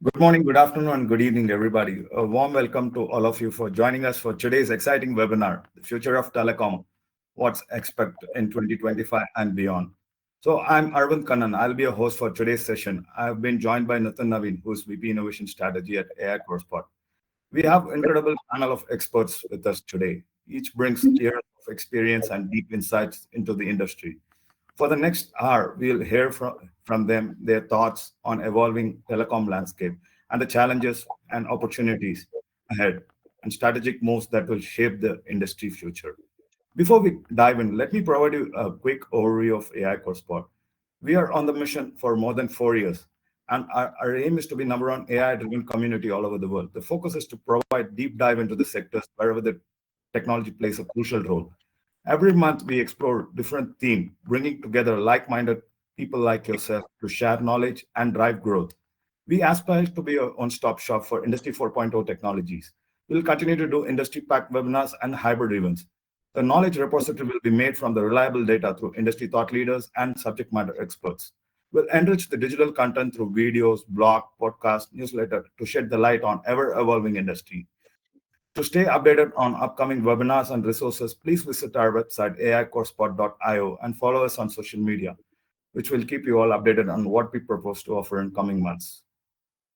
Good morning, good afternoon, and good evening, everybody. A warm welcome to all of you for joining us for today's exciting webinar, The Future of Telecom, What's Expect in 2025 and Beyond. So I'm Arvind Kannan. I'll be a host for today's session. I've been joined by Nathan Naveen, who's VP Innovation Strategy at AI Corespot. We have an incredible panel of experts with us today. Each brings years of experience and deep insights into the industry. For the next hour, we'll hear from them their thoughts on evolving telecom landscape and the challenges and opportunities ahead and strategic moves that will shape the industry future. Before we dive in, let me provide you a quick overview of AI CoreSpot. We are on the mission for more than 4 years, and our aim is to be number one AI-driven community all over the world. The focus is to provide deep dive into the sectors wherever the technology plays a crucial role. Every month, we explore different themes, bringing together like-minded people like yourself to share knowledge and drive growth. We aspire to be a one-stop shop for Industry 4.0 technologies. We'll continue to do industry-packed webinars and hybrid events. The knowledge repository will be made from the reliable data through industry thought leaders and subject matter experts. We'll enrich the digital content through videos, blog, podcast, newsletter to shed the light on ever-evolving industry. To stay updated on upcoming webinars and resources, please visit our website aicorespot.io and follow us on social media, which will keep you all updated on what we propose to offer in coming months.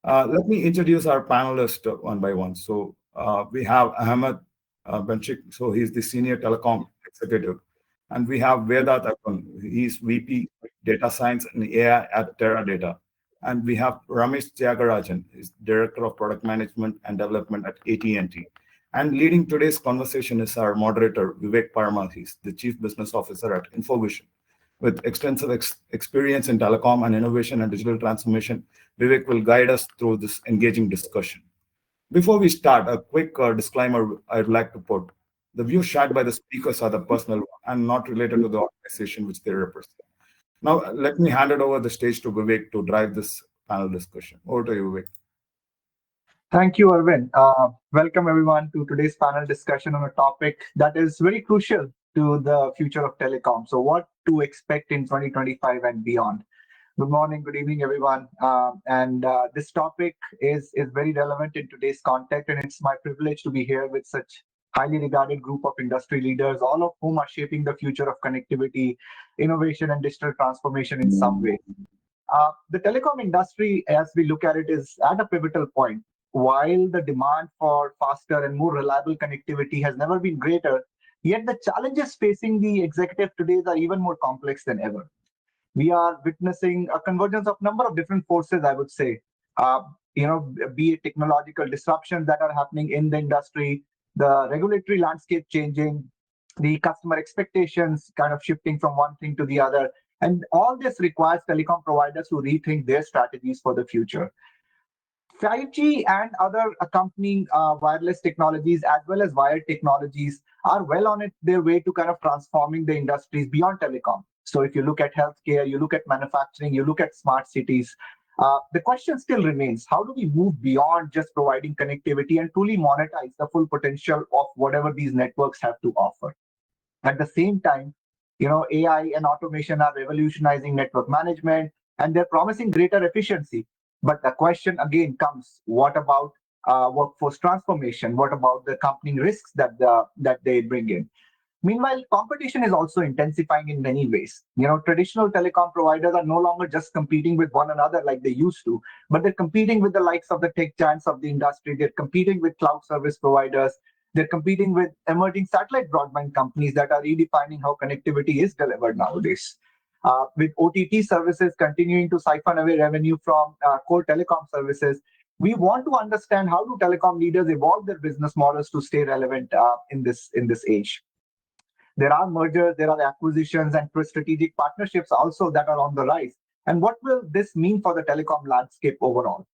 Let me introduce our panelists one by one. So we have Ahmed Benchik, so he's the Senior Telecom Executive. And we have Vedat Akun, he's VP Data Science and AI at Teradata. And we have Ramesh Tyagarajan, he's Director of Product Management and Development at AT&T. And leading today's conversation is our moderator, Vivek Parma. He's the Chief Business Officer at Infovision. With extensive experience in telecom and innovation and digital transformation, Vivek will guide us through this engaging discussion. Before we start, a quick disclaimer I'd like to put. The views shared by the speakers are the personal and not related to the organization which they represent. Now, let me hand it over the stage to Vivek to drive this panel discussion. Over to you, Vivek. Thank you, Arvind. Welcome everyone to today's panel discussion on a topic that is very crucial to the future of telecom. So what to expect in 2025 and beyond. Good morning, good evening, everyone. This topic is very relevant in today's context, and it's my privilege to be here with such highly regarded group of industry leaders, all of whom are shaping the future of connectivity, innovation, and digital transformation in some way. The telecom industry, as we look at it, is at a pivotal point. While the demand for faster and more reliable connectivity has never been greater, yet the challenges facing the executive today are even more complex than ever. We are witnessing a convergence of number of different forces, I would say. Be it technological disruptions that are happening in the industry, the regulatory landscape changing, the customer expectations kind of shifting from one thing to the other. And all this requires telecom providers to rethink their strategies for the future. 5G and other accompanying wireless technologies as well as wired technologies are well on their way to kind of transforming the industries beyond telecom. So if you look at healthcare, you look at manufacturing, you look at smart cities, the question still remains, how do we move beyond just providing connectivity and truly monetize the full potential of whatever these networks have to offer? At the same time, AI and automation are revolutionizing network management, and they're promising greater efficiency. But the question again comes, what about workforce transformation? What about the accompanying risks that they bring in? Meanwhile, competition is also intensifying in many ways. Traditional telecom providers are no longer just competing with one another like they used to, but they're competing with the likes of the tech giants of the industry. They're competing with cloud service providers. They're competing with emerging satellite broadband companies that are redefining how connectivity is delivered nowadays. With OTT services continuing to siphon away revenue from core telecom services, we want to understand how do telecom leaders evolve their business models to stay relevant in this age. There are mergers, there are acquisitions, and strategic partnerships also that are on the rise. And what will this mean for the telecom landscape overall?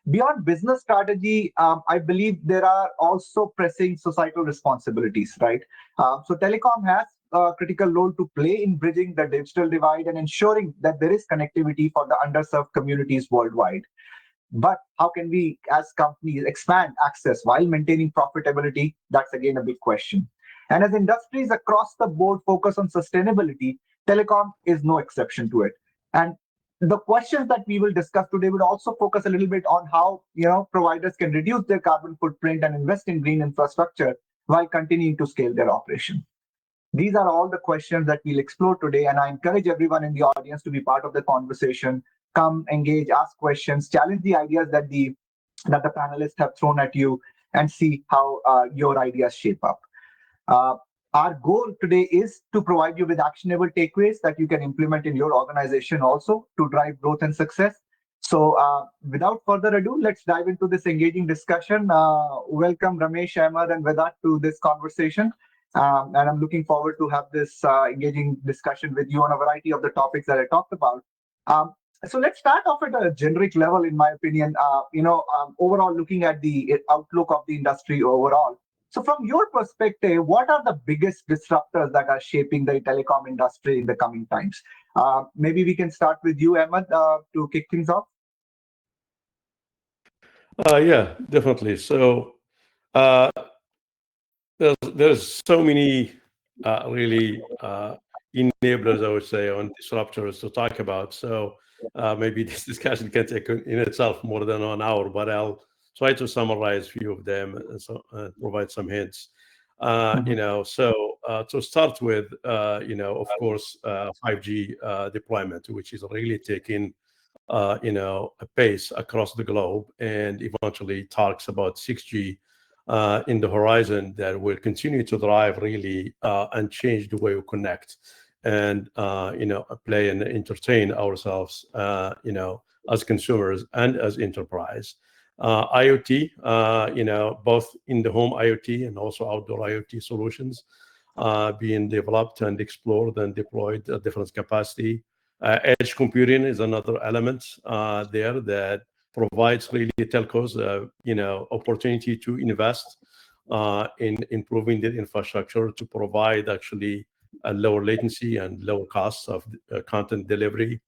Beyond business strategy, I believe there are also pressing societal responsibilities, right? So telecom has a critical role to play in bridging the digital divide and ensuring that there is connectivity for the underserved communities worldwide. But how can we, as companies, expand access while maintaining profitability? That's again a big question. And as industries across the board focus on sustainability, telecom is no exception to it. And the questions that we will discuss today would also focus a little bit on how providers can reduce their carbon footprint and invest in green infrastructure while continuing to scale their operation. These are all the questions that we'll explore today, and I encourage everyone in the audience to be part of the conversation. Come, engage, ask questions, challenge the ideas that the panelists have thrown at you, and see how your ideas shape up. Uh, our goal today is to provide you with actionable takeaways that you can implement in your organization also to drive growth and success. So, without further ado, let's dive into this engaging discussion. Welcome Ramesh, Ahmed, and Vedat to this conversation. And I'm looking forward to have this engaging discussion with you on a variety of the topics that I talked about. Um, so let's start off at a generic level, in my opinion. Overall, looking at the outlook of the industry overall. So, from your perspective, what are the biggest disruptors that are shaping the telecom industry in the coming times? Maybe we can start with you, Ahmed, to kick things off. Yeah, definitely. So uh, there's so many really enablers, I would say, on disruptors to talk about. So maybe this discussion can take in itself more than an hour, but I'll try to summarize a few of them and so provide some hints. Mhm. To start with, of course, 5G deployment, which is really taking a pace across the globe, and eventually talks about 6G in the horizon that will continue to drive really and change the way we connect and play and entertain ourselves, as consumers and as enterprise. IoT, both in the home IoT and also outdoor IoT solutions being developed and explored and deployed at different capacity. Edge computing is another element there that provides really telcos, opportunity to invest in improving their infrastructure to provide actually a lower latency and lower costs of content delivery.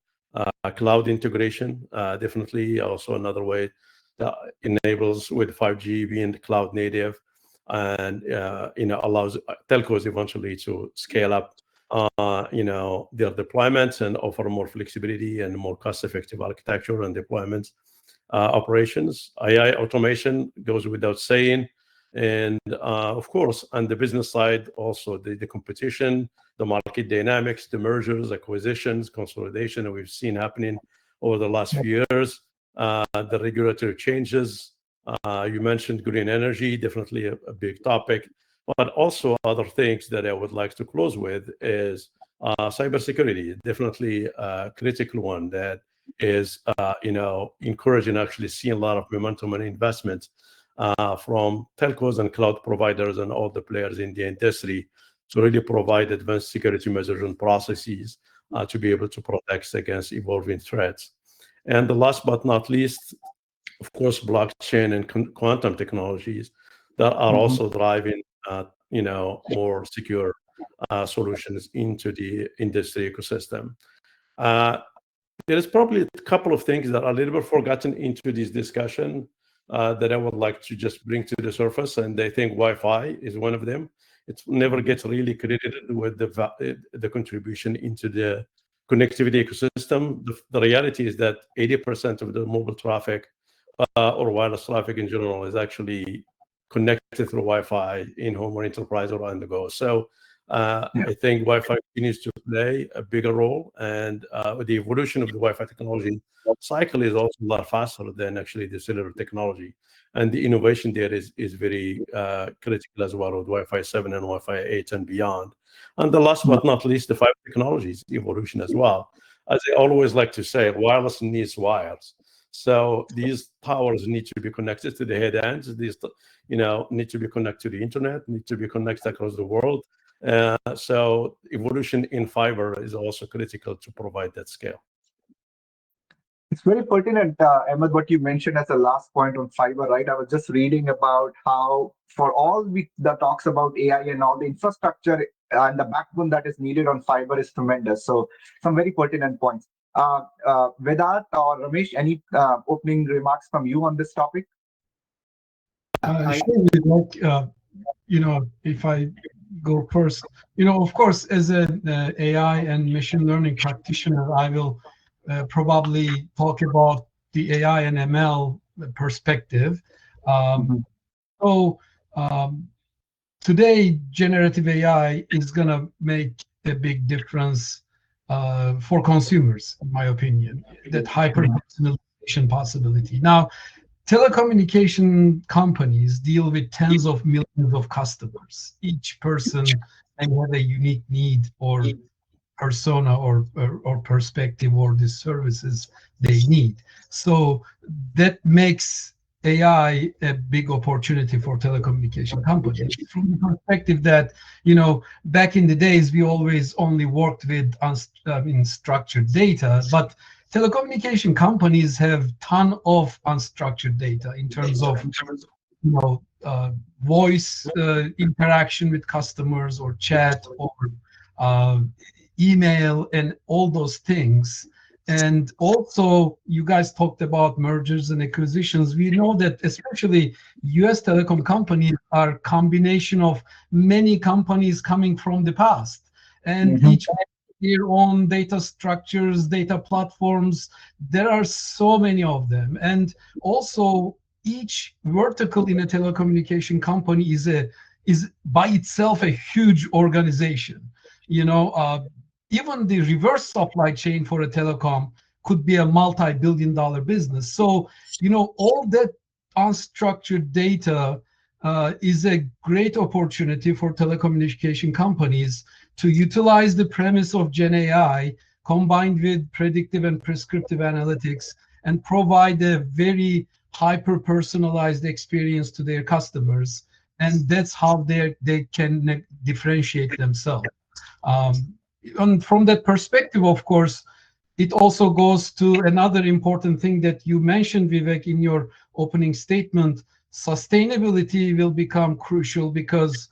Cloud integration, definitely also another way that enables with 5G being cloud native and allows telcos eventually to scale up their deployments and offer more flexibility and more cost-effective architecture and deployment operations. AI automation goes without saying. And of course, on the business side, also the competition, the market dynamics, the mergers, acquisitions, consolidation that we've seen happening over the last few years, the regulatory changes. You mentioned green energy, definitely a big topic. But also other things that I would like to close with is cybersecurity, definitely a critical one that is, encouraging actually seeing a lot of momentum and investment from telcos and cloud providers and all the players in the industry to really provide advanced security measures and processes to be able to protect against evolving threats. And the last but not least, of course, blockchain and quantum technologies that are Mhm. also driving, more secure solutions into the industry ecosystem. Uh, there is probably a couple of things that are a little bit forgotten into this discussion that I would like to just bring to the surface, and I think Wi-Fi is one of them. It never gets really credited with the contribution into the connectivity ecosystem. The reality is that 80% of the mobile traffic or wireless traffic in general is actually connected through Wi-Fi in home or enterprise or on the go. So Yeah. I think Wi-Fi continues to play a bigger role, and the evolution of the Wi-Fi technology cycle is also a lot faster than actually the cellular technology, and the innovation there is very critical as well with Wi-Fi 7 and Wi-Fi 8 and beyond. And the last but not least, the 5 technologies evolution as well. As I always like to say, wireless needs wires. So these towers need to be connected to the head ends. These, need to be connected to the internet, need to be connected across the world. So evolution in fiber is also critical to provide that scale. It's very pertinent, Ahmed, what you mentioned as a last point on fiber, right? I was just reading about how, for all the talks about AI and all the infrastructure and the backbone that is needed on fiber is tremendous. So, some very pertinent points. Vedat or Ramesh, any opening remarks from you on this topic? I Sure, like, if I go first, of course, as an AI and machine learning practitioner, I will probably talk about the AI and ML perspective. So today, generative AI is going to make a big difference for consumers, in my opinion, that hyper-personalization possibility. Now, telecommunication companies deal with tens of millions of customers. Each person may have a unique need or persona or perspective or the services they need. So that makes AI a big opportunity for telecommunication companies from the perspective that, back in the days, we always only worked with structured data, but telecommunication companies have ton of unstructured data in terms of voice interaction with customers or chat or uh, email and all those things. And also, you guys talked about mergers and acquisitions. We know that especially US telecom companies are a combination of many companies coming from the past. And each have their own data structures, data platforms. There are so many of them. And also, each vertical in a telecommunication company is by itself a huge organization. Even the reverse supply chain for a telecom could be a multi-billion-dollar business. So, all that unstructured data is a great opportunity for telecommunication companies to utilize the premise of Gen AI combined with predictive and prescriptive analytics and provide a very hyper-personalized experience to their customers. And that's how they can differentiate themselves. And from that perspective, of course, it also goes to another important thing that you mentioned, Vivek, in your opening statement. Sustainability will become crucial because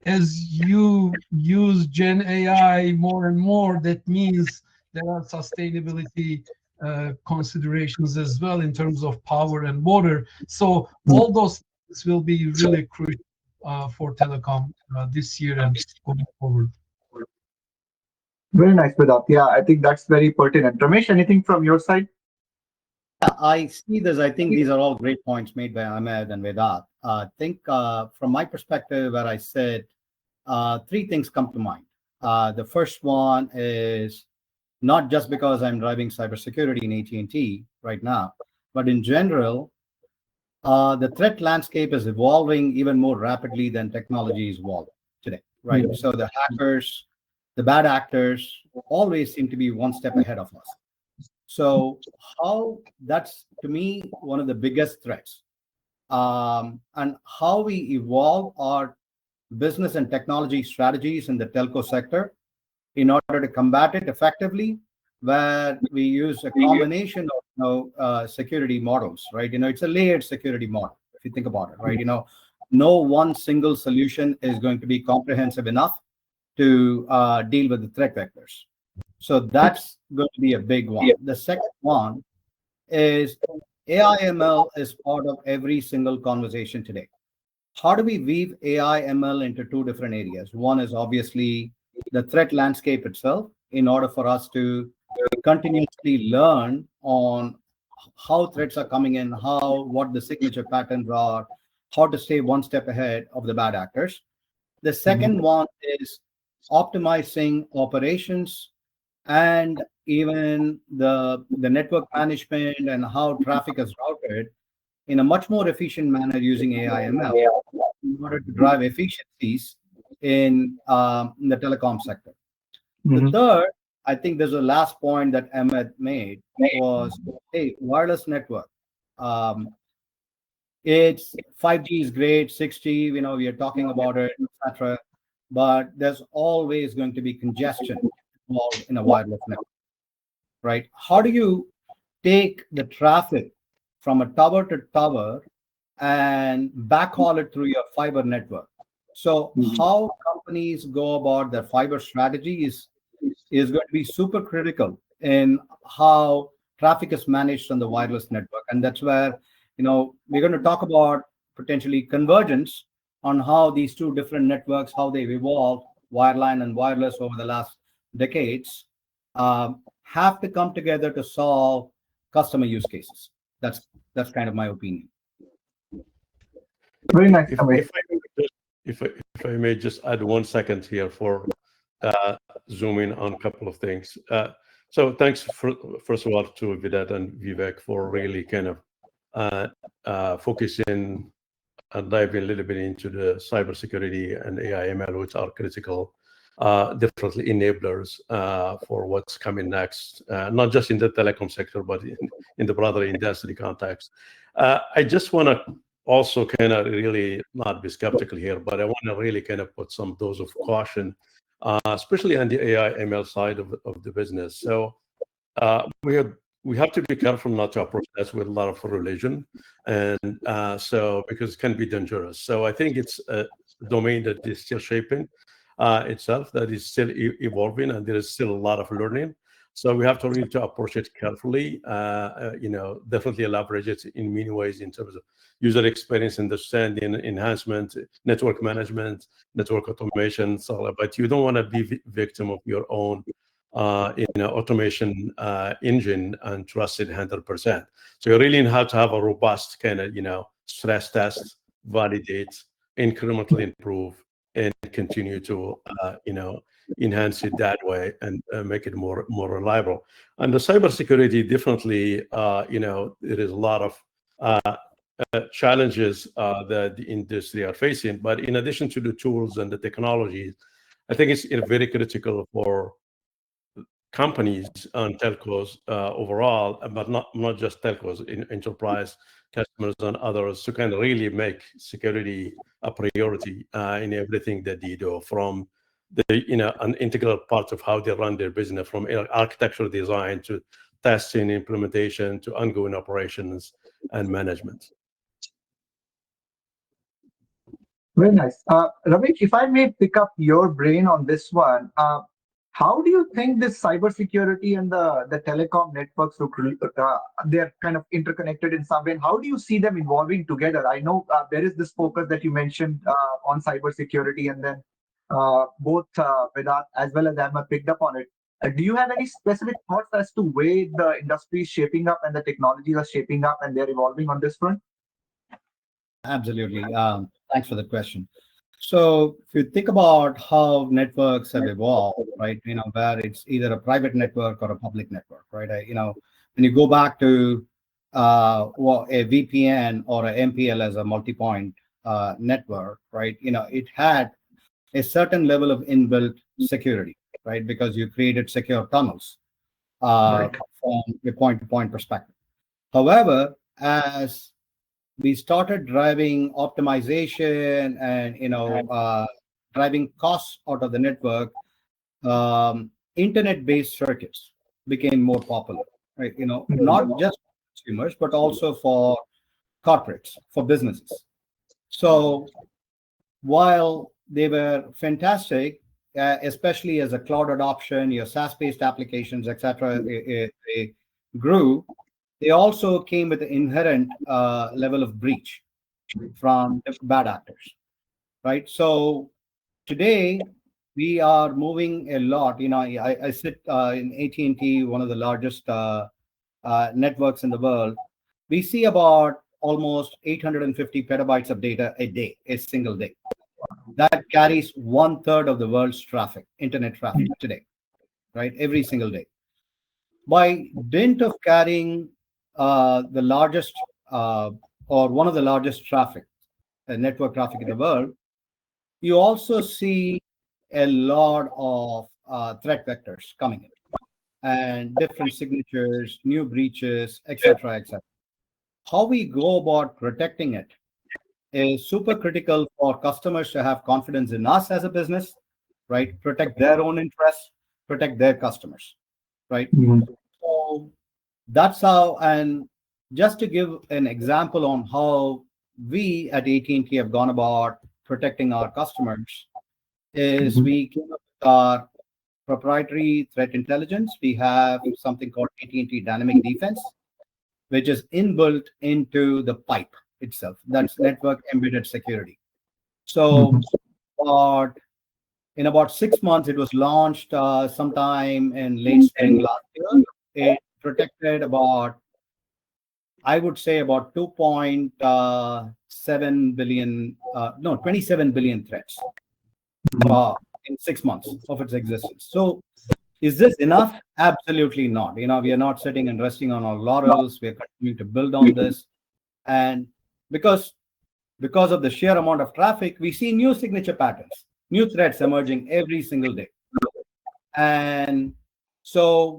as you use Gen AI more and more, that means there are sustainability considerations as well in terms of power and water. So all those things will be really crucial for telecom this year and going forward. Very nice, Vedant. Yeah, I think that's very pertinent. Ramesh, anything from your side? Yeah, I see this. I think these are all great points made by Ahmed and Vedat. I think from my perspective, where I sit, three things come to mind. The first one is not just because I'm driving cybersecurity in AT&T right now, but in general, the threat landscape is evolving even more rapidly than technology is evolving today, right? So the hackers, the bad actors always seem to be one step ahead of us. So how that's, to me, one of the biggest threats. And how we evolve our business and technology strategies in the telco sector in order to combat it effectively, where we use a combination of security models, right? It's a layered security model, if you think about it, right? No one single solution is going to be comprehensive enough to deal with the threat vectors. So that's going to be a big one. The second one is AI ML is part of every single conversation today. How do we weave AI ML into two different areas? One is obviously the threat landscape itself, in order for us to continuously learn on how threats are coming in, what the signature patterns are, how to stay one step ahead of the bad actors. The second one is optimizing operations and even the network management and how traffic is routed in a much more efficient manner using AI ML in order to drive efficiencies in the telecom sector. The third, I think there's a last point that Ahmed made was, hey, wireless network. It's 5G is great, 6G, we are talking about it, etc. But there's always going to be congestion involved in a wireless network, right? How do you take the traffic from a tower to tower and backhaul it through your fiber network? So how companies go about their fiber strategy is going to be super critical in how traffic is managed on the wireless network. And that's where, we're going to talk about potentially convergence on how these two different networks, how they've evolved, wireline and wireless over the last decades, have to come together to solve customer use cases. That's kind of my opinion. Very nice. If I may just add 1 second here for zoom in on a couple of things. So thanks first of all to Vidat and Vivek for really kind of focusing and diving a little bit into the cybersecurity and AI ML, which are critical, definitely enablers for what's coming next, not just in the telecom sector, but in the broader industry context. I just want to also kind of really not be skeptical here, but I want to really kind of put some dose of caution, especially on the AI ML side of the business. So we have to be careful not to approach that with a lot of religion, and so because it can be dangerous. So I think it's a domain that is still shaping itself, that is still evolving, and there is still a lot of learning. So we have to really approach it carefully. Definitely leverage it in many ways in terms of user experience, understanding, enhancement, network management, network automation. So, but you don't want to be victim of your own automation engine and trust it 100%. So you really have to have a robust kind of stress test, validate, incrementally improve, and continue to enhance it that way and make it more reliable. And the cybersecurity, definitely, there is a lot of challenges that the industry are facing. But in addition to the tools and the technologies, I think it's very critical for companies and telcos overall, but not just telcos, in enterprise customers and others, to kind of really make security a priority in everything that they do, from an integral part of how they run their business, from architectural design to testing, implementation, to ongoing operations and management. Very nice. Ramesh, if I may pick up your brain on this one, how do you think this cybersecurity and the telecom networks look? They're kind of interconnected in some way. And how do you see them evolving together? I know there is this focus that you mentioned on cybersecurity, and then both Vedat as well as Emma picked up on it. Do you have any specific thoughts as to where the industry is shaping up and the technologies are shaping up and they're evolving on this front? Absolutely. Thanks for the question. So if you think about how networks have evolved, right, where it's either a private network or a public network, right? When you go back to a VPN or a MPL as a multi-point network, right, it had a certain level of inbuilt security, right, because you created secure tunnels from a point-to-point perspective. However, as we started driving optimization and driving costs out of the network, internet-based circuits became more popular, right? Not just for consumers, but also for corporates, for businesses. So while they were fantastic, especially as a cloud adoption, your SaaS-based applications, etc., they grew, they also came with an inherent level of breach from bad actors, right? So today we are moving a lot. I sit in AT&T, one of the largest networks in the world. We see about almost 850 petabytes of data a day, a single day. That carries 1/3 of the world's traffic, internet traffic today, right? Every single day. By dint of carrying the largest or one of the largest traffic, network traffic in the world, you also see a lot of threat vectors coming in, and different signatures, new breaches, etc., etc. How we go about protecting it is super critical for customers to have confidence in us as a business, right? Protect their own interests, protect their customers, right? So that's how. And just to give an example on how we at AT&T have gone about protecting our customers, is we came up with our proprietary threat intelligence. We have something called AT&T Dynamic Defense, which is inbuilt into the pipe itself. That's network embedded security. So about In about 6 months, it was launched sometime in late spring last year. It protected about, I would say, about 2.7 billion, no, 27 billion threats in 6 months of its existence. So is this enough? Absolutely not. We are not sitting and resting on our laurels. We are continuing to build on this. And because of the sheer amount of traffic, we see new signature patterns, new threats emerging every single day. And so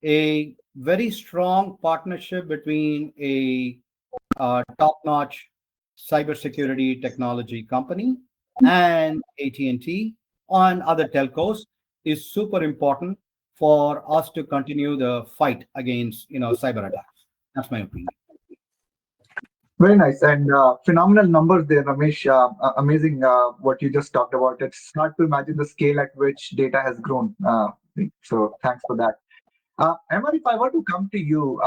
a very strong partnership between a top-notch cybersecurity technology company and AT&T and other telcos is super important for us to continue the fight against cyber attacks. That's my opinion. Very nice and phenomenal numbers there, Ramesh. Amazing what you just talked about. It's hard to imagine the scale at which data has grown. So thanks for that. Emma, if I were to come to you,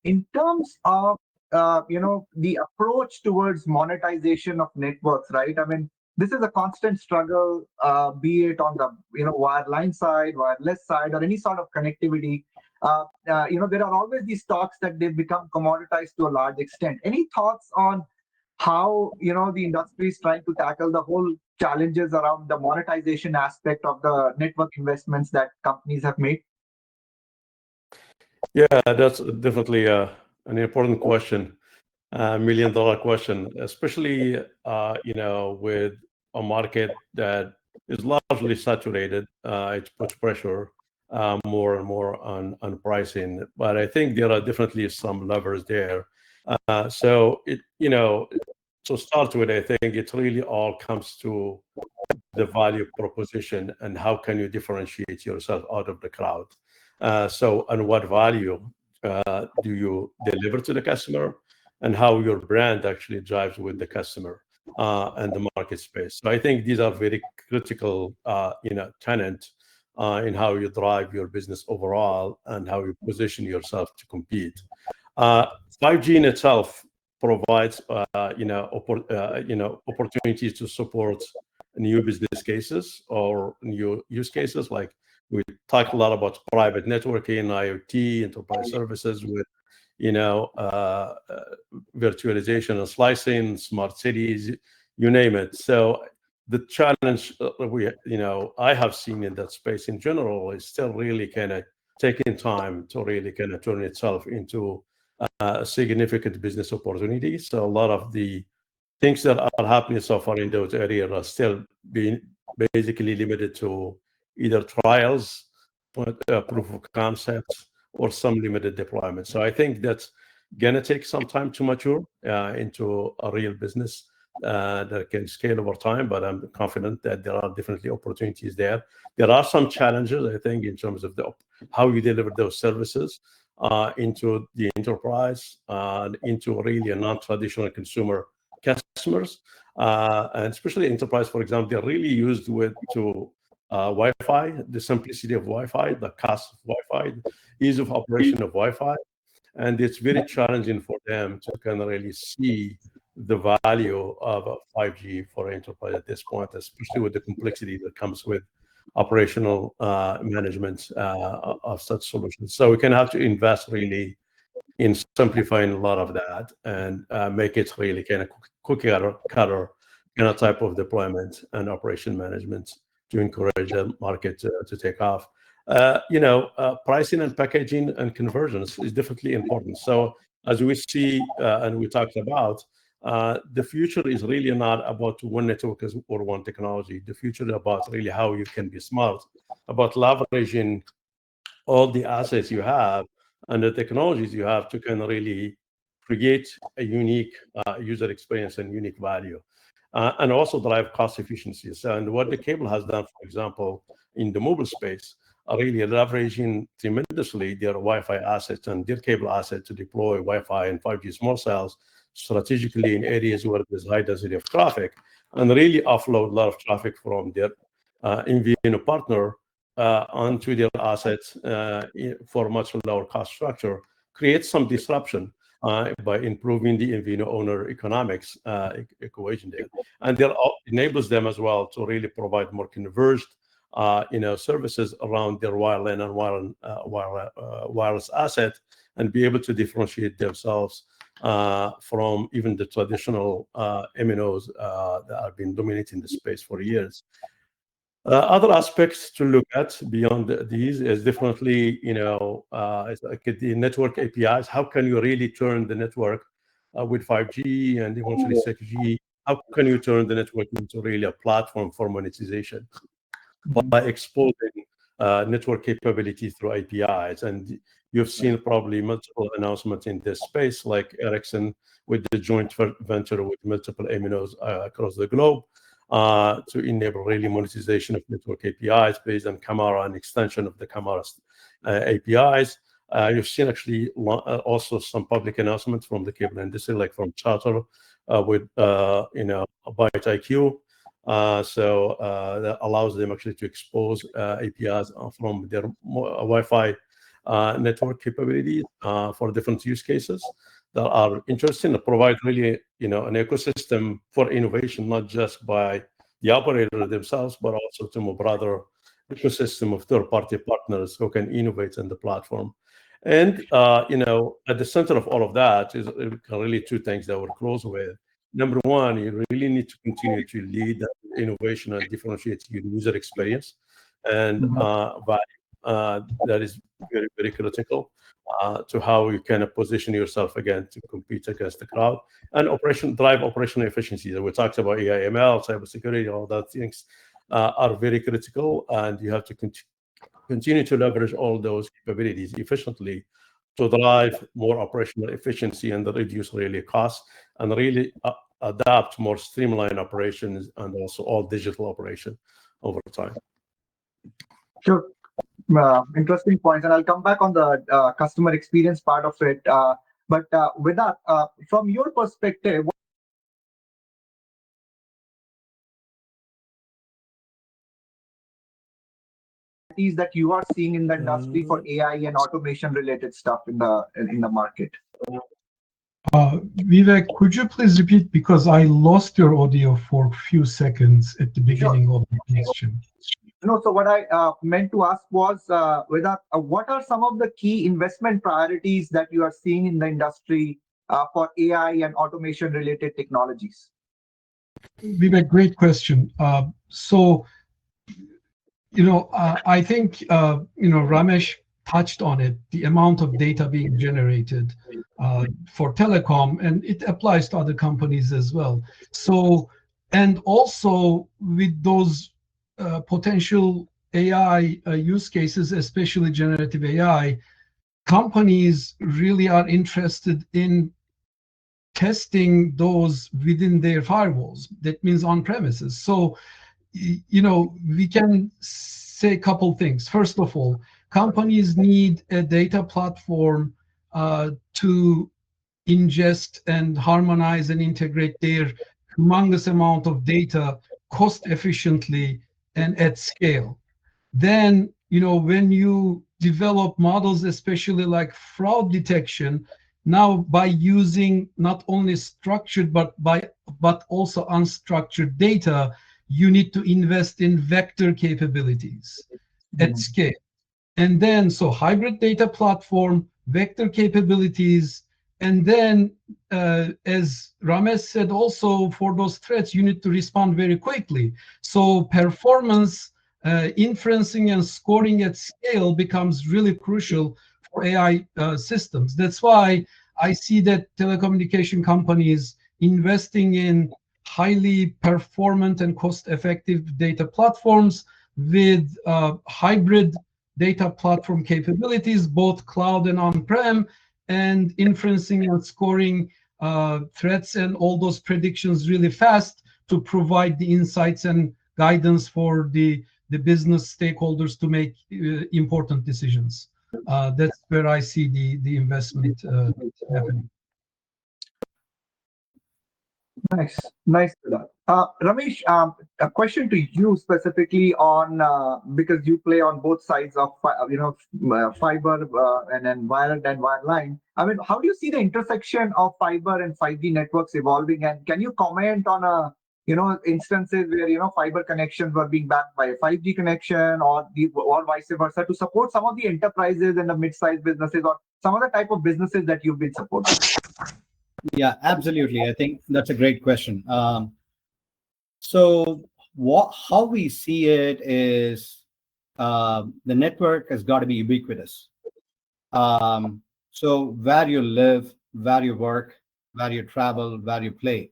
in terms of the approach towards monetization of networks, right? I mean, this is a constant struggle, be it on the wireline side, wireless side, or any sort of connectivity. There are always these talks that they've become commoditized to a large extent. Any thoughts on how the industry is trying to tackle the whole challenges around the monetization aspect of the network investments that companies have made? Yeah, that's definitely an important question, $1 million question, especially with a market that is largely saturated. It puts pressure more and more on pricing, but I think there are definitely some levers there. So to start with, I think it really all comes to the value proposition and how can you differentiate yourself out of the crowd. And what value do you deliver to the customer, and how your brand actually drives with the customer and the market space. So I think these are very critical, tenets in how you drive your business overall and how you position yourself to compete. 5G in itself provides, opportunities to support new business cases or new use cases. Like we talk a lot about private networking, IoT, enterprise services with, virtualization and slicing, smart cities, you name it. So the challenge I have seen in that space in general is still really kind of taking time to really kind of turn itself into a significant business opportunity. So a lot of the things that are happening so far in those areas are still being basically limited to either trials, proof of concepts, or some limited deployment. So I think that's going to take some time to mature into a real business that can scale over time, but I'm confident that there are definitely opportunities there. There are some challenges, I think, in terms of how you deliver those services into the enterprise, into really a non-traditional consumer customers, and especially enterprise, for example, they're really used to Wi-Fi, the simplicity of Wi-Fi, the cost of Wi-Fi, ease of operation of Wi-Fi. And it's very challenging for them to kind of really see the value of 5G for enterprise at this point, especially with the complexity that comes with operational management of such solutions. So we can have to invest really in simplifying a lot of that and make it really kind of cookie cutter kind of type of deployment and operation management to encourage the market to take off. Pricing and packaging and conversions is definitely important. So as we see and we talked about, the future is really not about one network or one technology. The future is about really how you can be smart about leveraging all the assets you have and the technologies you have to kind of really create a unique user experience and unique value, and also drive cost efficiencies. And what the cable has done, for example, in the mobile space, are really leveraging tremendously their Wi-Fi assets and their cable assets to deploy Wi-Fi and 5G small cells strategically in areas where there's high density of traffic, and really offload a lot of traffic from their MVNO partner onto their assets for a much lower cost structure, creates some disruption by improving the MVNO owner economics equation there. And enables them as well to really provide more converged services around their wireline and wireless asset, and be able to differentiate themselves from even the traditional MNOs that have been dominating the space for years. Other aspects to look at beyond these is definitely, it's like the network APIs. How can you really turn the network with 5G and eventually 6G? How can you turn the network into really a platform for monetization by exposing network capability through APIs? And you've seen probably multiple announcements in this space, like Ericsson with the joint venture with multiple MNOs across the globe to enable really monetization of network APIs based on Camara and extension of the Camara's APIs. You've seen actually also some public announcements from the cable industry, like from Charter with Byte IQ. So that allows them actually to expose APIs from their Wi-Fi network capabilities for different use cases that are interesting to provide really, an ecosystem for innovation, not just by the operator themselves, but also to a broader ecosystem of third-party partners who can innovate in the platform. And, at the center of all of that is really two things that we're close with. Number one, you really need to continue to lead that innovation and differentiate your user experience. And that is very, very critical to how you can position yourself again to compete against the crowd, and drive operational efficiency. We talked about AI, ML, cybersecurity, all that things are very critical, and you have to continue to leverage all those capabilities efficiently to drive more operational efficiency and reduce really costs, and really adapt more streamlined operations and also all digital operation over time. Sure. Interesting points, and I'll come back on the customer experience part of it. But with that, from your perspective, what is that you are seeing in the industry for AI and automation related stuff in the market? Vivek, could you please repeat, because I lost your audio for a few seconds at the beginning of the question. No, so what I meant to ask was, what are some of the key investment priorities that you are seeing in the industry for AI and automation related technologies? Vivek, great question. I think, Ramesh touched on it, the amount of data being generated for telecom, and it applies to other companies as well. So, and also with those potential AI use cases, especially generative AI, companies really are interested in testing those within their firewalls. That means on premises. So, we can say a couple things. First of all, companies need a data platform to ingest and harmonize and integrate their humongous amount of data cost efficiently and at scale. Then, when you develop models, especially like fraud detection, now by using not only structured but also unstructured data, you need to invest in vector capabilities at scale. And then, so hybrid data platform, vector capabilities, and then, as Ramesh said, also for those threats, you need to respond very quickly. So performance, inferencing and scoring at scale becomes really crucial for AI systems. That's why I see that telecommunication companies investing in highly performant and cost-effective data platforms with hybrid data platform capabilities, both cloud and on-prem, and inferencing and scoring threats and all those predictions really fast to provide the insights and guidance for the business stakeholders to make important decisions. That's where I see the investment happening. Nice. Ramesh, a question to you specifically on because you play on both sides of fiber and then wired and wireline. I mean, how do you see the intersection of fiber and 5G networks evolving? And can you comment on a instances where fiber connections were being backed by a 5G connection, or vice versa, to support some of the enterprises and the mid-sized businesses, or some other type of businesses that you've been supporting? Yeah, absolutely. I think that's a great question. So how we see it is, the network has got to be ubiquitous. So where you live, where you work, where you travel, where you play,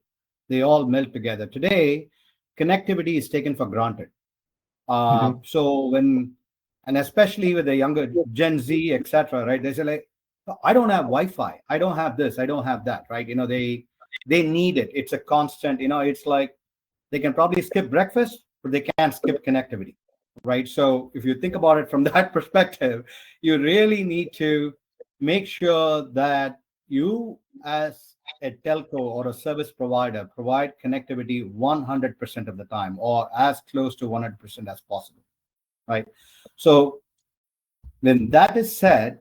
they all melt together. Today, connectivity is taken for granted. So and especially with the younger Gen Z, etc., right? They say like, I don't have Wi-Fi, I don't have this, I don't have that, right? They need it. It's a constant. It's like they can probably skip breakfast, but they can't skip connectivity, right? So if you think about it from that perspective, you really need to make sure that you, as a telco or a service provider, provide connectivity 100% of the time, or as close to 100% as possible, right? So when that is said,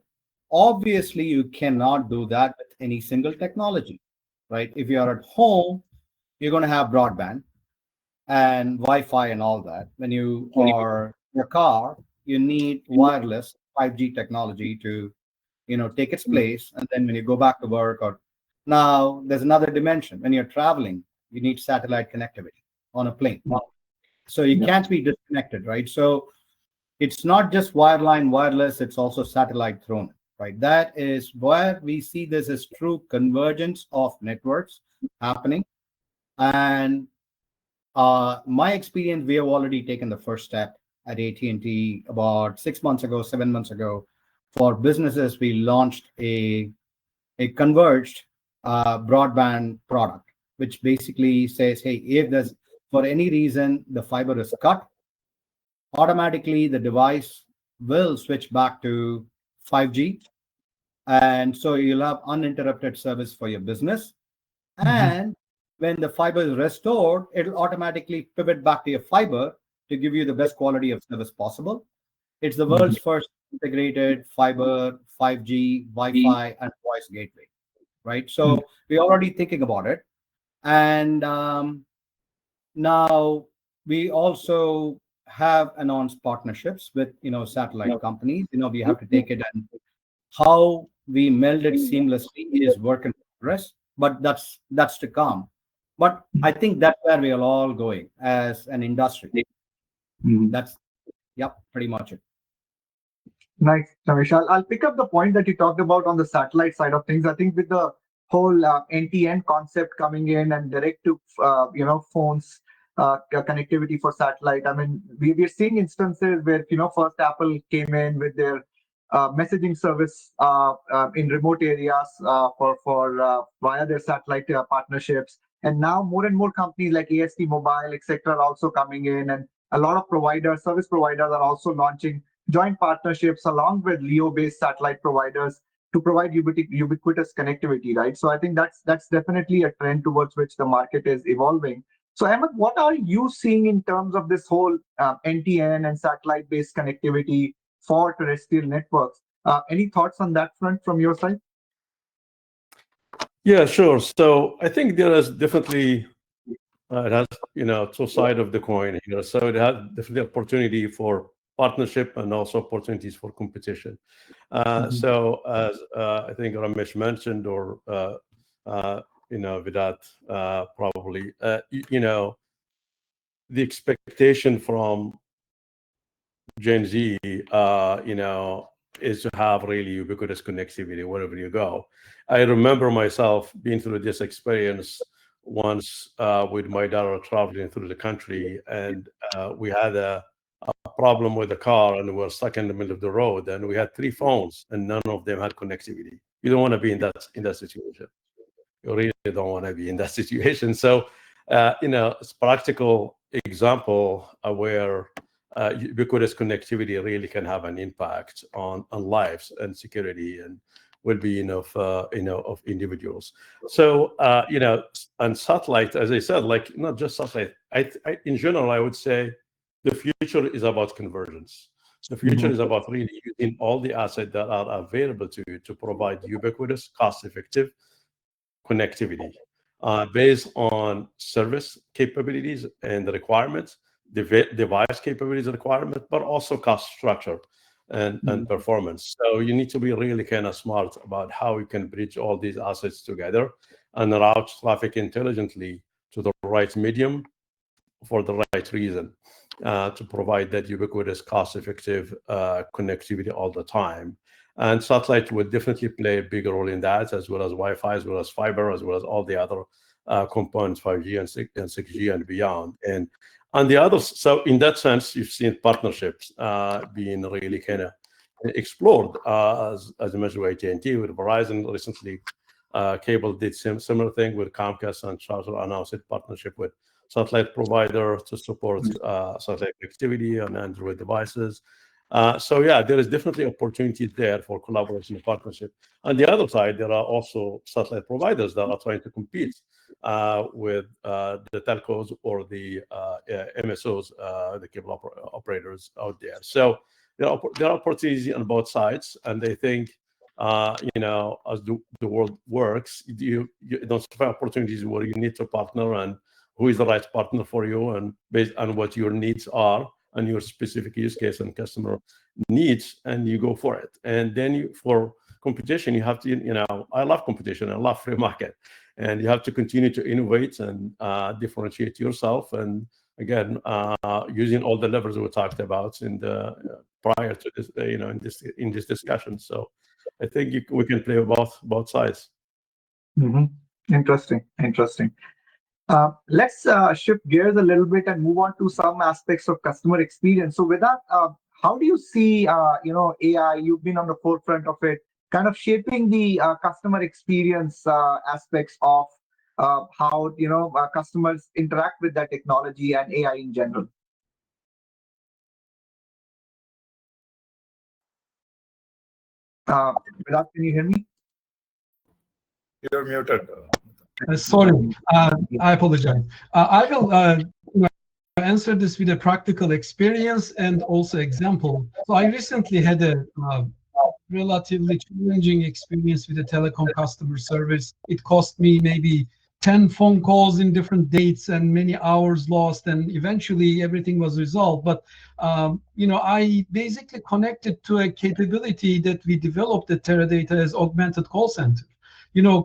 obviously you cannot do that with any single technology, right? If you are at home, you're going to have broadband and Wi-Fi and all that. When you are in your car, you need wireless 5G technology to take its place. And then when you go back to work, or now there's another dimension. When you're traveling, you need satellite connectivity on a plane. So you can't be disconnected, right? So it's not just wireline, wireless, it's also satellite thrown, right? That is where we see this as true convergence of networks happening. And my experience, we have already taken the first step at AT&T about 6 months ago, 7 months ago. For businesses, we launched a converged broadband product, which basically says, hey, if there's, for any reason, the fiber is cut, automatically the device will switch back to 5G. And so you'll have uninterrupted service for your business. And when the fiber is restored, it'll automatically pivot back to your fiber to give you the best quality of service possible. It's the world's first integrated fiber, 5G, Wi-Fi, and voice gateway, right? So we're already thinking about it. And now we also have announced partnerships with satellite companies. We have to take it, and how we meld it seamlessly is work in progress, but that's to come. But I think that's where we are all going as an industry. That's pretty much it. Nice, Ramesh. I'll pick up the point that you talked about on the satellite side of things. I think with the whole end-to-end concept coming in, and direct to phones connectivity for satellite. I mean, we're seeing instances where first Apple came in with their messaging service in remote areas for via their satellite partnerships, and now more and more companies like AST Mobile, etc., are also coming in, and a lot of service providers are also launching joint partnerships along with LEO-based satellite providers to provide ubiquitous connectivity, right? So I think that's definitely a trend towards which the market is evolving. So Ahmed, what are you seeing in terms of this whole NTN and satellite-based connectivity for terrestrial networks? Any thoughts on that front from your side? Yeah, sure. So I think there is definitely it has two sides of the coin here. So it has definitely opportunity for partnership and also opportunities for competition. So as I think Ramesh mentioned, or Vidat probably, the expectation from Gen Z, is to have really ubiquitous connectivity wherever you go. I remember myself being through this experience once with my daughter traveling through the country, and we had a problem with the car, and we were stuck in the middle of the road, and we had 3 phones, and none of them had connectivity. You don't want to be in that situation. You really don't want to be in that situation. So, it's practical example where ubiquitous connectivity really can have an impact on lives and security and well-being of individuals. So and satellite, as I said, like not just satellite. In general, I would say the future is about convergence. The future is about really using all the assets that are available to you to provide ubiquitous, cost-effective connectivity. based on service capabilities and the requirements, device capabilities and requirements, but also cost structure and performance. So you need to be really kind of smart about how you can bridge all these assets together and route traffic intelligently to the right medium for the right reason, to provide that ubiquitous, cost-effective connectivity all the time. And satellite will definitely play a bigger role in that, as well as Wi-Fi, as well as fiber, as well as all the other components, 5G and 6G and beyond. And on the other, so in that sense, you've seen partnerships being really kind of explored, as I mentioned with AT&T, with Verizon recently. Cable did similar thing with Comcast, and Charter announced a partnership with satellite provider to support satellite activity on Android devices. So yeah, there is definitely opportunity there for collaboration and partnership. On the other side, there are also satellite providers that are trying to compete with the telcos or the MSOs, the cable operators out there. So there are opportunities on both sides, and they think, as the world works, you identify opportunities where you need to partner and who is the right partner for you, and based on what your needs are and your specific use case and customer needs, and you go for it. And then for competition, you have to, I love competition, I love free market, and you have to continue to innovate and differentiate yourself. And again, using all the levers we talked about in the prior to this, in this discussion. So I think we can play both sides. Interesting. Let's shift gears a little bit and move on to some aspects of customer experience. So with that, how do you see, AI, you've been on the forefront of it, kind of shaping the customer experience aspects of how, customers interact with that technology and AI in general? Virat, can you hear me? You're muted. Sorry, I apologize. I will answer this with a practical experience and also example. So I recently had a relatively challenging experience with the telecom customer service. It cost me maybe 10 phone calls in different dates and many hours lost, and eventually everything was resolved. But I basically connected to a capability that we developed at Teradata as augmented call center.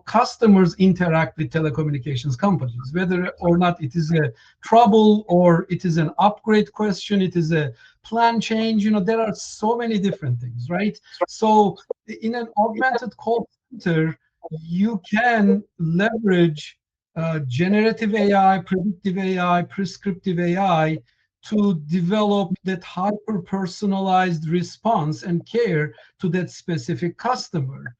Customers interact with telecommunications companies, whether or not it is a trouble or it is an upgrade question, it is a plan change. There are so many different things, right? So in an augmented call center, you can leverage generative AI, predictive AI, prescriptive AI to develop that hyper-personalized response and care to that specific customer.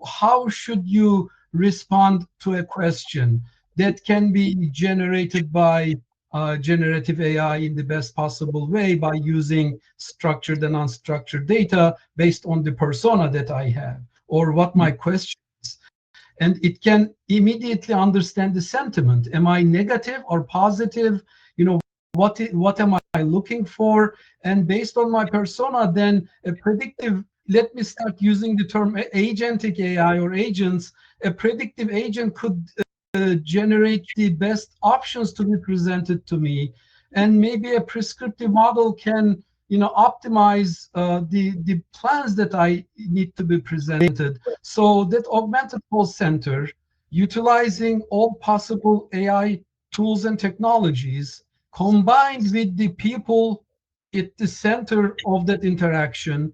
How should you respond to a question that can be generated by generative AI in the best possible way by using structured and unstructured data based on the persona that I have or what my question is. And it can immediately understand the sentiment. Am I negative or positive? What am I looking for? And based on my persona, then a predictive, let me start using the term agentic AI or agents. A predictive agent could generate the best options to be presented to me. And maybe a prescriptive model can optimize the plans that I need to be presented. So that augmented call center, utilizing all possible AI tools and technologies, combined with the people at the center of that interaction,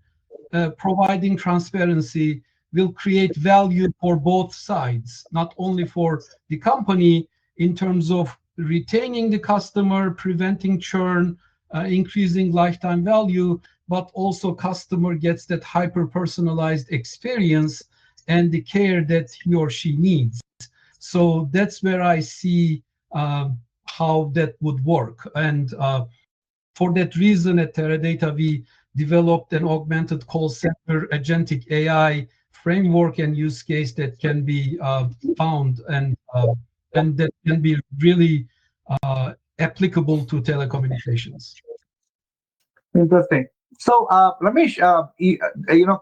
providing transparency, will create value for both sides, not only for the company in terms of retaining the customer, preventing churn, increasing lifetime value, but also customer gets that hyper-personalized experience and the care that he or she needs. So that's where I see how that would work. And for that reason, at Teradata, we developed an augmented call center agentic AI framework and use case that can be found and that can be really applicable to telecommunications. Interesting. So, Ramesh,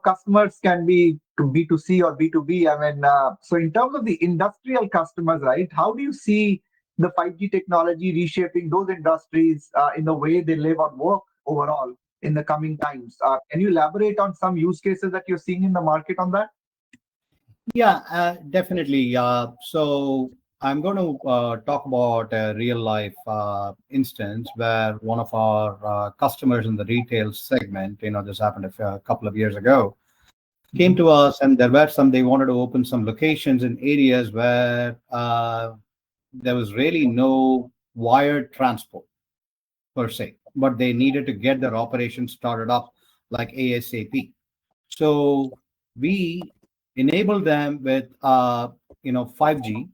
customers can be B2C or B2B? I mean, so in terms of the industrial customers, right? How do you see the 5G technology reshaping those industries in the way they live or work overall in the coming times? Can you elaborate on some use cases that you're seeing in the market on that? Yeah, definitely. So I'm going to talk about a real life instance where one of our customers in the retail segment, this happened a couple of years ago, came to us, and they wanted to open some locations in areas where there was really no wired transport per se, but they needed to get their operations started up like ASAP. So we enabled them with 5G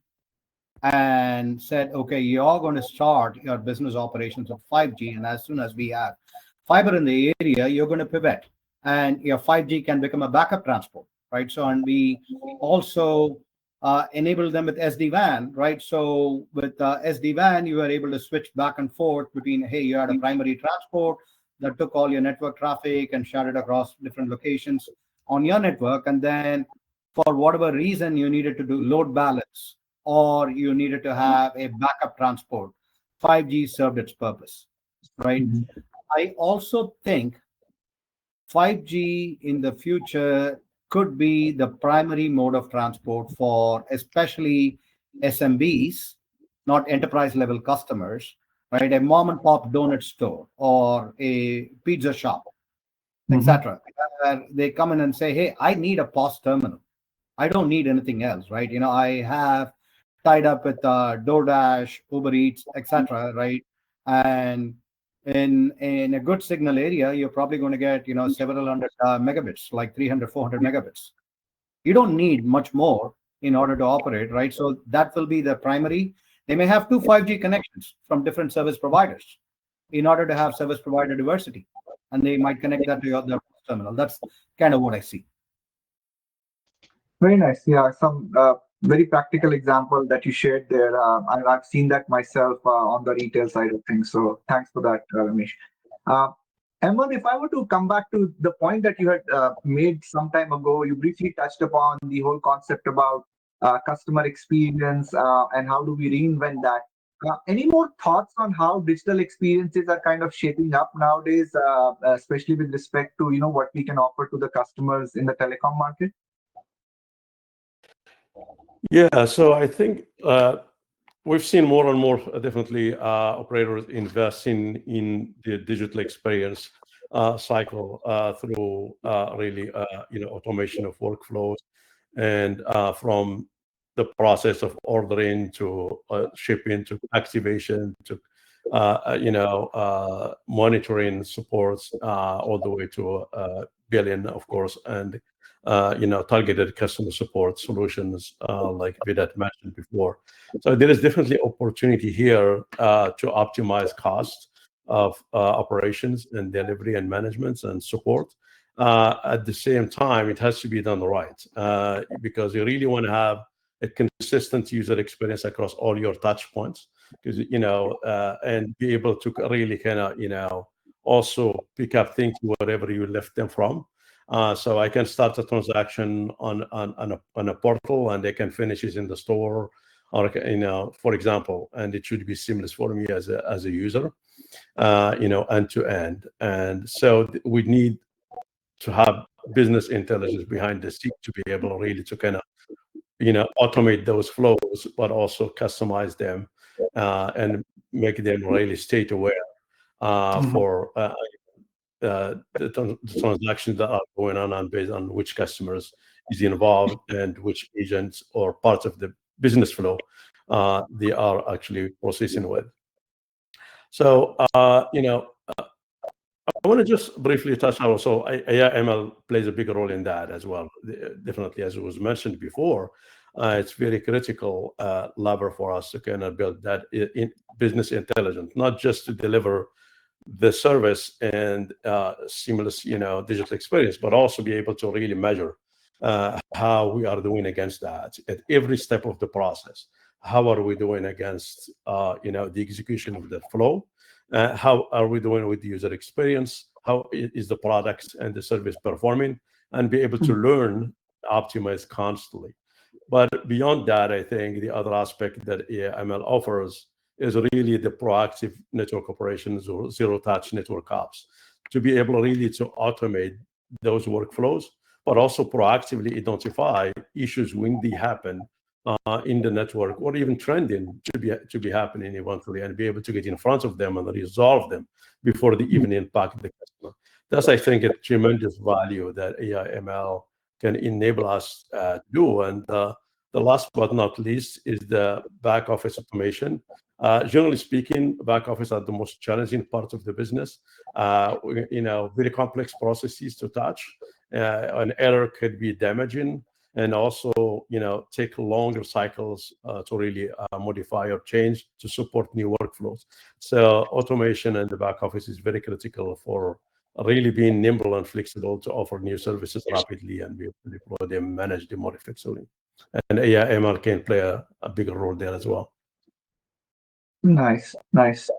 and said, okay, you're going to start your business operations of 5G, and as soon as we have fiber in the area, you're going to pivot, and your 5G can become a backup transport, right? So, and we also enabled them with SD-WAN, right? So with SD-WAN, you were able to switch back and forth between, hey, you had a primary transport that took all your network traffic and shared it across different locations on your network, and then for whatever reason you needed to do load balance or you needed to have a backup transport, 5G served its purpose, right? I also think 5G in the future could be the primary mode of transport for especially SMBs, not enterprise level customers, right? A mom and pop donut store or a pizza shop, etc. They come in and say, hey, I need a POS terminal. I don't need anything else, right? I have tied up with DoorDash, Uber Eats, etc., right? And in a good signal area, you're probably going to get several hundred megabits, like 300, 400 megabits. You don't need much more in order to operate, right? So that will be the primary. They may have two 5G connections from different service providers in order to have service provider diversity, and they might connect that to their terminal. That's kind of what I see. Very nice. Yeah, some very practical example that you shared there. I've seen that myself on the retail side of things. So thanks for that, Ramesh. Emma, if I were to come back to the point that you had made some time ago, you briefly touched upon the whole concept about customer experience and how do we reinvent that. Any more thoughts on how digital experiences are kind of shaping up nowadays, especially with respect to what we can offer to the customers in the telecom market? Yeah, so I think we've seen more and more definitely operators investing in the digital experience cycle through really automation of workflows and from the process of ordering to shipping to activation to monitoring supports all the way to billing, of course, and targeted customer support solutions like Vedat mentioned before. So there is definitely opportunity here to optimize cost of operations and delivery and management and support. At the same time, it has to be done right because you really want to have a consistent user experience across all your touch points, because and be able to really kind of also pick up things wherever you left them from. So I can start a transaction on a portal and they can finish it in the store, or for example, and it should be seamless for me as a user, end to end. And so we need to have business intelligence behind the scene to be able really to kind of automate those flows, but also customize them and make them really state aware for the transactions that are going on and based on which customers is involved and which agents or parts of the business flow they are actually processing with. So I want to just briefly touch on also AI/ML plays a big role in that as well. Definitely, as it was mentioned before, it's very critical lever for us to kind of build that in business intelligence, not just to deliver the service and seamless, digital experience, but also be able to really measure how we are doing against that at every step of the process. How are we doing against, the execution of the flow? How are we doing with the user experience? How is the products and the service performing? And be able to learn optimize constantly. But beyond that, I think the other aspect that AI/ML offers is really the proactive network operations or zero-touch network ops, to be able really to automate those workflows, but also proactively identify issues when they happen in the network, or even trending to be happening eventually, and be able to get in front of them and resolve them before they even impact the customer. That's, I think, a tremendous value that AI/ML can enable us to do. And the last but not least is the back office automation. Generally speaking, back office are the most challenging part of the business. Very complex processes to touch. An error could be damaging, and also, take longer cycles to really modify or change to support new workflows. So automation in the back office is very critical for really being nimble and flexible to offer new services rapidly and be able to deploy them, manage them more effectively. And AI/ML can play a bigger role there as well. Nice, nice.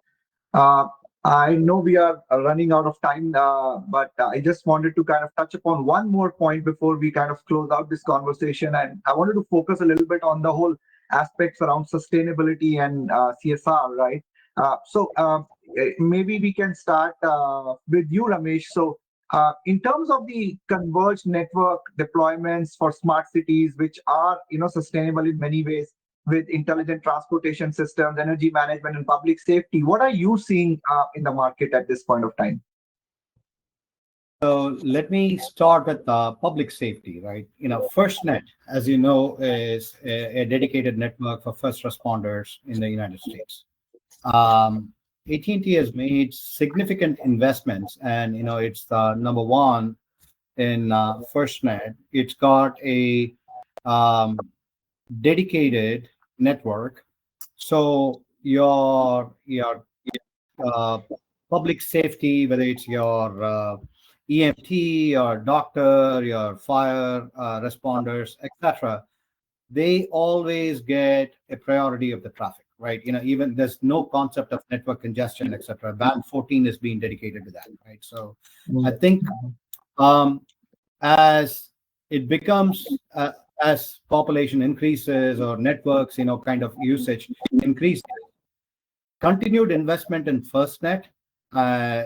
I know we are running out of time, but I just wanted to kind of touch upon one more point before we kind of close out this conversation. And I wanted to focus a little bit on the whole aspects around sustainability and CSR, right? Maybe we can start with you, Ramesh. So in terms of the converged network deployments for smart cities, which are sustainable in many ways, with intelligent transportation systems, energy management, and public safety, what are you seeing in the market at this point of time? So let me start with public safety, right? FirstNet, as you know, is a dedicated network for first responders in the United States. AT&T has made significant investments, and it's the number one in FirstNet. It's got a dedicated network, so your public safety, whether it's your EMT, your doctor, your fire responders, etc., they always get a priority of the traffic, right? Even there's no concept of network congestion, etc. Band 14 is being dedicated to that, right? So I think as it becomes as population increases or networks, kind of usage increases, continued investment in FirstNet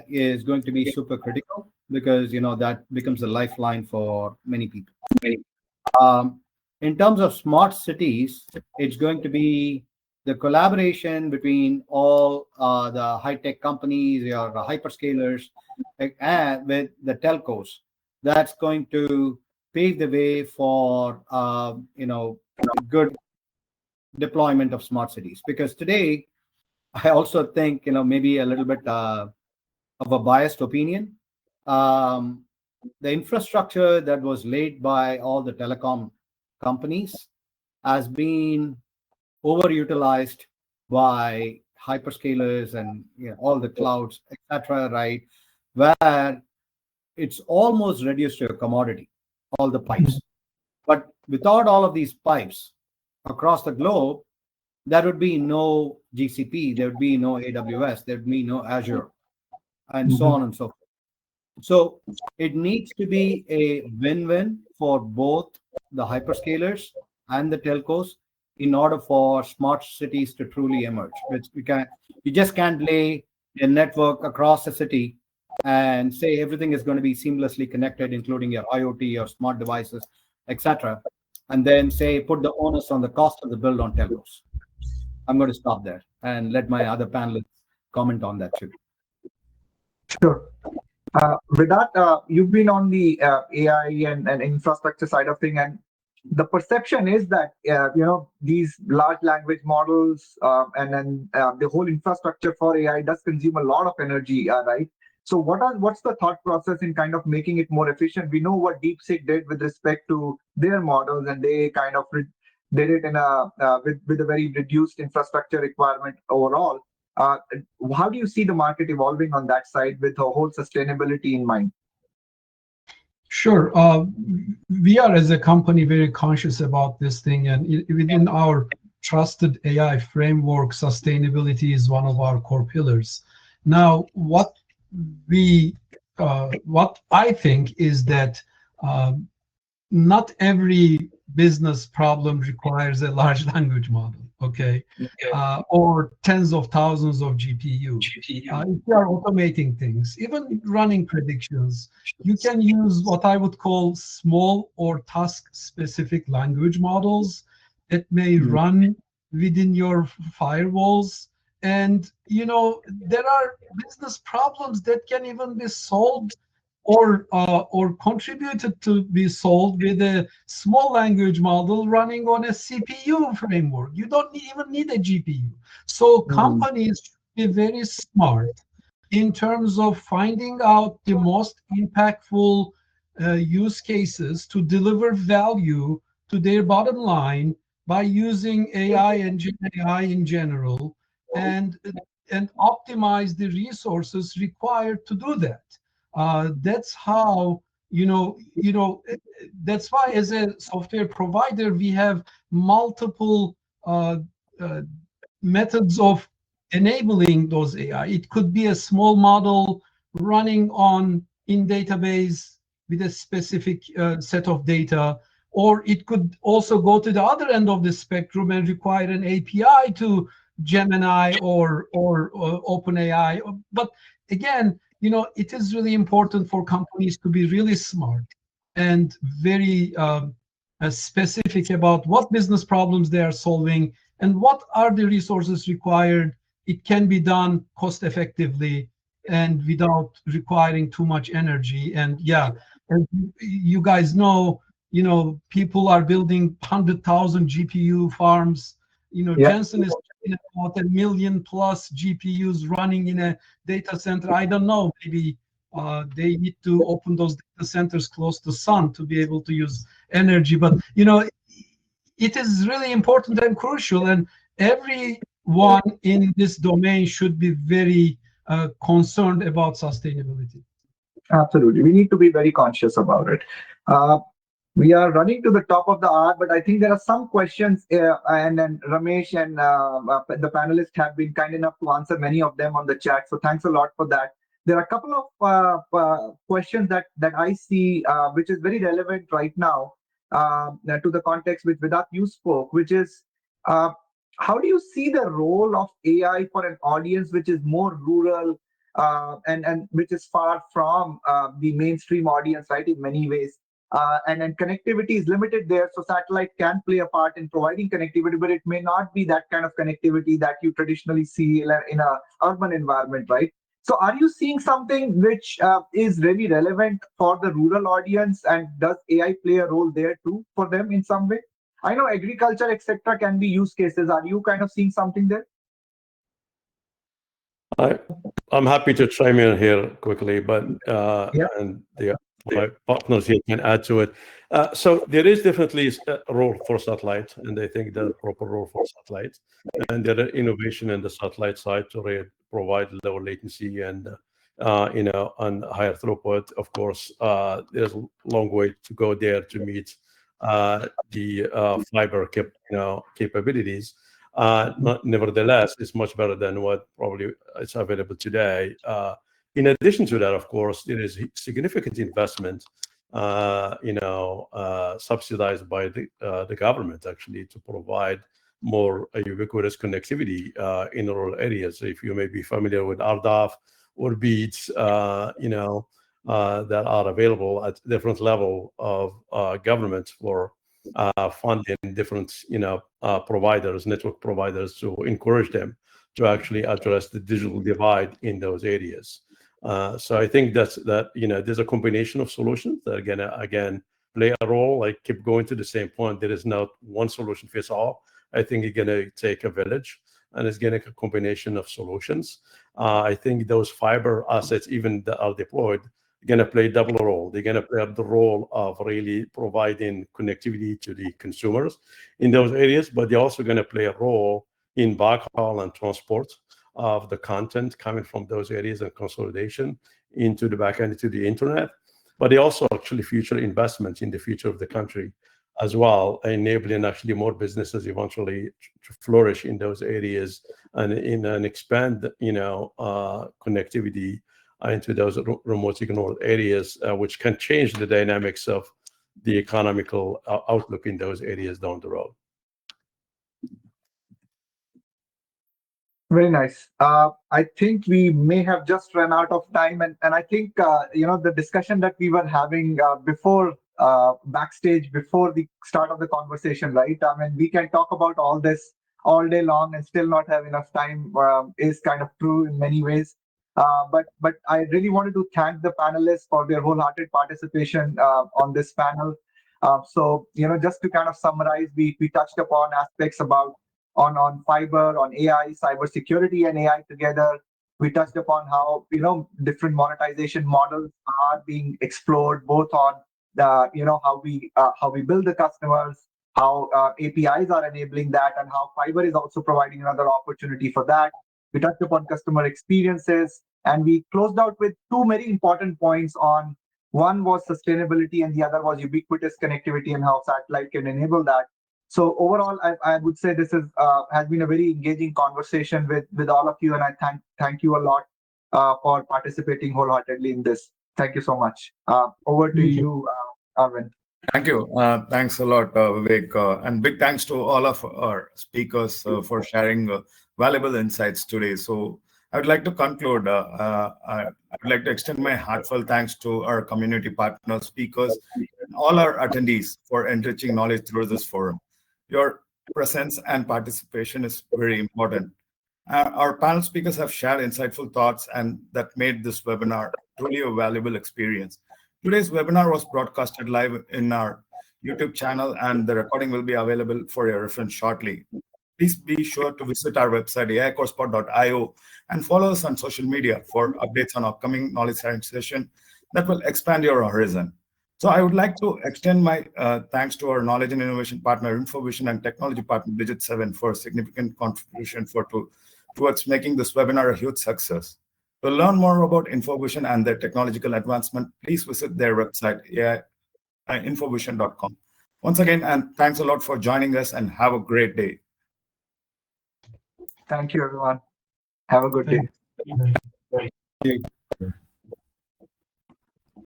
is going to be super critical, because that becomes a lifeline for many people. In terms of smart cities, it's going to be the collaboration between all the high-tech companies or the hyperscalers and with the telcos. That's going to pave the way for good deployment of smart cities. Because today, I also think maybe a little bit of a biased opinion. The infrastructure that was laid by all the telecom companies has been overutilized by hyperscalers and all the clouds, etc. Right, where it's almost reduced to a commodity, all the pipes. But without all of these pipes across the globe, there would be no GCP, there would be no AWS, there would be no Azure, and so on and so forth. So it needs to be a win-win for both the hyperscalers and the telcos in order for smart cities to truly emerge. You just can't lay a network across a city and say everything is going to be seamlessly connected, including your IoT, your smart devices, etc., and then say put the onus on the cost of the build on telcos. I'm going to stop there and let my other panelists comment on that too. Sure. Vedat, you've been on the AI and infrastructure side of things, and the perception is that these large language models and then the whole infrastructure for AI does consume a lot of energy, right? So what's the thought process in kind of making it more efficient? We know what DeepSeek did with respect to their models, and they kind of did it in with a very reduced infrastructure requirement overall. How do you see the market evolving on that side with the whole sustainability in mind? Sure. We are, as a company, very conscious about this thing, and within our trusted AI framework, sustainability is one of our core pillars. Now, what I think is that not every business problem requires a large language model, okay? Or tens of thousands of GPU. If you are automating things, even running predictions, you can use what I would call small or task-specific language models that may run within your firewalls. And, there are business problems that can even be solved or contributed to be solved with a small language model running on a CPU framework. You don't even need a GPU. So companies should be very smart in terms of finding out the most impactful use cases to deliver value to their bottom line by using AI and Gen AI in general, and optimize the resources required to do that. That's how that's why as a software provider we have multiple uh, methods of enabling those AI. It could be a small model running on in database with a specific set of data, or it could also go to the other end of the spectrum and require an API to Gemini or OpenAI. But again, it is really important for companies to be really smart and very specific about what business problems they are solving and what are the resources required. It can be done cost effectively and without requiring too much energy. And yeah, as you guys know, people are building 100,000 GPU farms. Jensen is talking about 1 million plus GPUs running in a data center. I don't know, maybe they need to open those data centers close to sun to be able to use energy. But it is really important and crucial, and everyone in this domain should be very concerned about sustainability. Absolutely. We need to be very conscious about it. We are running to the top of the hour, but I think there are some questions, and Ramesh and the panelists have been kind enough to answer many of them on the chat. So thanks a lot for that. There are a couple of questions that I see, which is very relevant right now to the context which Vedat you spoke, which is how do you see the role of AI for an audience which is more rural and which is far from the mainstream audience, right, in many ways? And connectivity is limited there, so satellite can play a part in providing connectivity, but it may not be that kind of connectivity that you traditionally see in a urban environment, right? So are you seeing something which is really relevant for the rural audience, and does AI play a role there too for them in some way? I know agriculture, etc., can be use cases. Are you kind of seeing something there? I'm happy to chime in here quickly, but and my partners here can add to it. So there is definitely a role for satellite, and I think the proper role for satellite, and there are innovation in the satellite side to provide lower latency and and higher throughput. Of course, there's a long way to go there to meet the fiber capabilities. Nevertheless, it's much better than what probably is available today. In addition to that, of course, there is significant investment, subsidized by the government actually to provide more ubiquitous connectivity in rural areas. So if you may be familiar with RDOF or BEADs, that are available at different level of government for funding different providers, network providers, to encourage them to actually address the digital divide in those areas. So I think there's a combination of solutions that again play a role. I keep going to the same point. There is not one solution fits all. I think it's gonna take a village, and it's gonna take a combination of solutions. I think those fiber assets, even that are deployed, going to play a double role. They're going to play the role of really providing connectivity to the consumers in those areas, but they're also going to play a role in backhaul and transport of the content coming from those areas and consolidation into the backend, to the internet. But they also actually future investments in the future of the country as well, enabling actually more businesses eventually to flourish in those areas and expand, connectivity into those remote ignored areas, which can change the dynamics of the economical outlook in those areas down the road. Very nice. I think we may have just run out of time, and I think the discussion that we were having before backstage before the start of the conversation, right? I mean, we can talk about all this all day long and still not have enough time. Is kind of true in many ways. But I really wanted to thank the panelists for their wholehearted participation on this panel. So just to kind of summarize, we touched upon aspects about on fiber, on AI, cybersecurity, and AI together. We touched upon how different monetization models are being explored, both on the how we build the customers, how APIs are enabling that, and how fiber is also providing another opportunity for that. We touched upon customer experiences, and we closed out with two very important points on. One was sustainability, and the other was ubiquitous connectivity and how satellite can enable that. So overall, I would say this is has been a very engaging conversation with all of you, and I thank you a lot for participating wholeheartedly in this. Thank you so much. Over to you, Arvind. Thank you. Thanks a lot, Vivek. And big thanks to all of our speakers for sharing valuable insights today. So I would like to conclude. I would like to extend my heartfelt thanks to our community partners, speakers, and all our attendees for enriching knowledge through this forum. Your presence and participation is very important. Our panel speakers have shared insightful thoughts and that made this webinar truly a valuable experience. Today's webinar was broadcasted live in our YouTube channel, and the recording will be available for your reference shortly. Please be sure to visit our website, aicorespot.io, and follow us on social media for updates on upcoming knowledge sharing session that will expand your horizon. So I would like to extend my thanks to our knowledge and innovation partner, InfoVision, and technology partner, Digit 7, for significant contribution towards making this webinar a huge success. To learn more about InfoVision and their technological advancement, please visit their website, infovision.com. Once again, and thanks a lot for joining us, and have a great day. Thank you, everyone. Have a good day. Thank you.